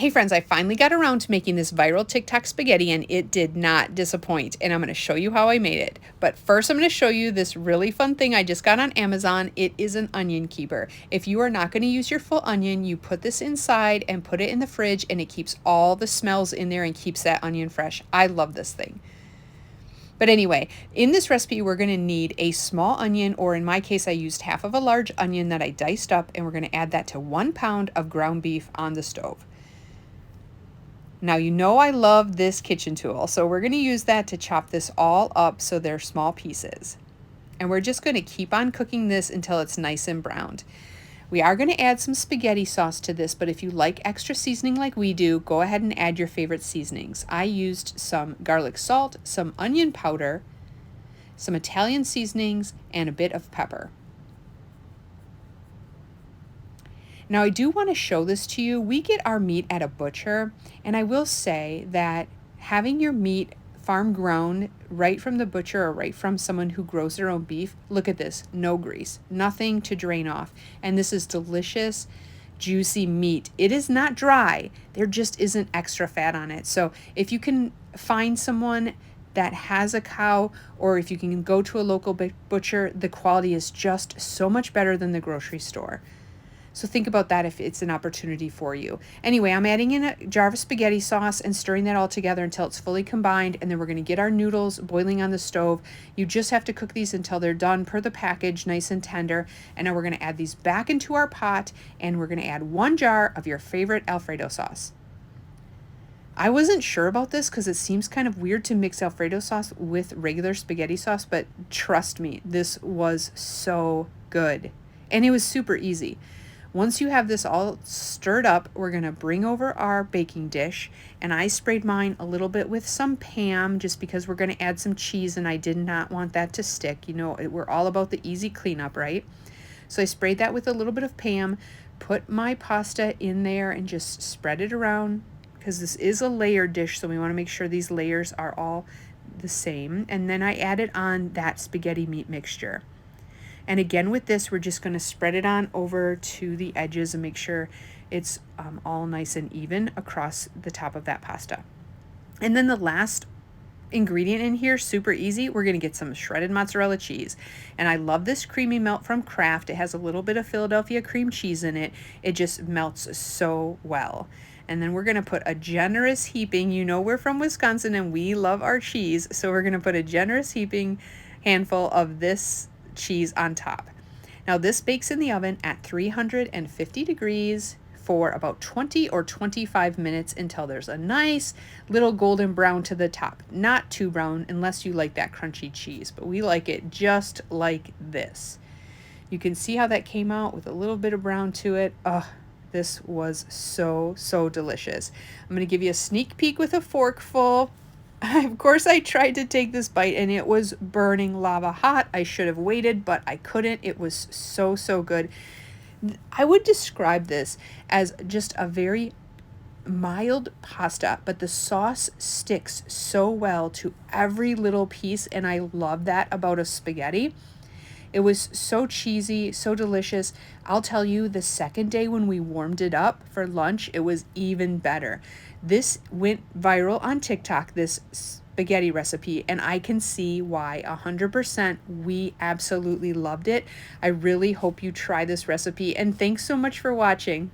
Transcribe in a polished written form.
Hey friends, I finally got around to making this viral TikTok spaghetti and it did not disappoint. And I'm going to show you how I made it. But first I'm going to show you this really fun thing I just got on Amazon. It is an onion keeper. If you are not going to use your full onion, you put this inside and put it in the fridge and it keeps all the smells in there and keeps that onion fresh. I love this thing. But anyway, in this recipe, we're going to need a small onion, or in my case, I used half of a large onion that I diced up, and we're going to add that to 1 pound of ground beef on the stove. Now you know I love this kitchen tool, so we're going to use that to chop this all up so they're small pieces. And we're just going to keep on cooking this until it's nice and browned. We are going to add some spaghetti sauce to this, but if you like extra seasoning like we do, go ahead and add your favorite seasonings. I used some garlic salt, some onion powder, some Italian seasonings, and a bit of pepper. Now I do want to show this to you. We get our meat at a butcher, and I will say that having your meat farm grown right from the butcher or right from someone who grows their own beef, look at this, no grease, nothing to drain off. And this is delicious, juicy meat. It is not dry. There just isn't extra fat on it. So if you can find someone that has a cow, or if you can go to a local butcher, the quality is just so much better than the grocery store. So think about that if it's an opportunity for you. Anyway, I'm adding in a jar of spaghetti sauce and stirring that all together until it's fully combined, and then we're going to get our noodles boiling on the stove. You just have to cook these until they're done per the package, nice and tender. And now we're going to add these back into our pot, and we're going to add 1 jar of your favorite Alfredo sauce. I wasn't sure about this because it seems kind of weird to mix Alfredo sauce with regular spaghetti sauce, but trust me, this was so good. And it was super easy. Once you have this all stirred up, we're going to bring over our baking dish, and I sprayed mine a little bit with some Pam just because we're going to add some cheese and I did not want that to stick. You know, we're all about the easy cleanup, right? So I sprayed that with a little bit of Pam, put my pasta in there and just spread it around because this is a layered dish, so we want to make sure these layers are all the same. And then I added on that spaghetti meat mixture. And again with this, we're just going to spread it on over to the edges and make sure it's all nice and even across the top of that pasta. And then the last ingredient in here, super easy, we're going to get some shredded mozzarella cheese. And I love this creamy melt from Kraft. It has a little bit of Philadelphia cream cheese in it. It just melts so well. And then we're going to put a generous heaping. You know we're from Wisconsin and we love our cheese. So we're going to put a generous heaping handful of this cheese on top. Now this bakes in the oven at 350 degrees for about 20 or 25 minutes until there's a nice little golden brown to the top. Not too brown unless you like that crunchy cheese, but we like it just like this. You can see how that came out with a little bit of brown to it. This was so delicious. I'm going to give you a sneak peek with a forkful. Of course, I tried to take this bite and it was burning lava hot. I should have waited, but I couldn't. It was so good. I would describe this as just a very mild pasta, but the sauce sticks so well to every little piece, and I love that about a spaghetti. It was so cheesy, so delicious. I'll tell you, the second day when we warmed it up for lunch, it was even better. This went viral on TikTok, this spaghetti recipe, and I can see why. 100%, we absolutely loved it. I really hope you try this recipe, and thanks so much for watching.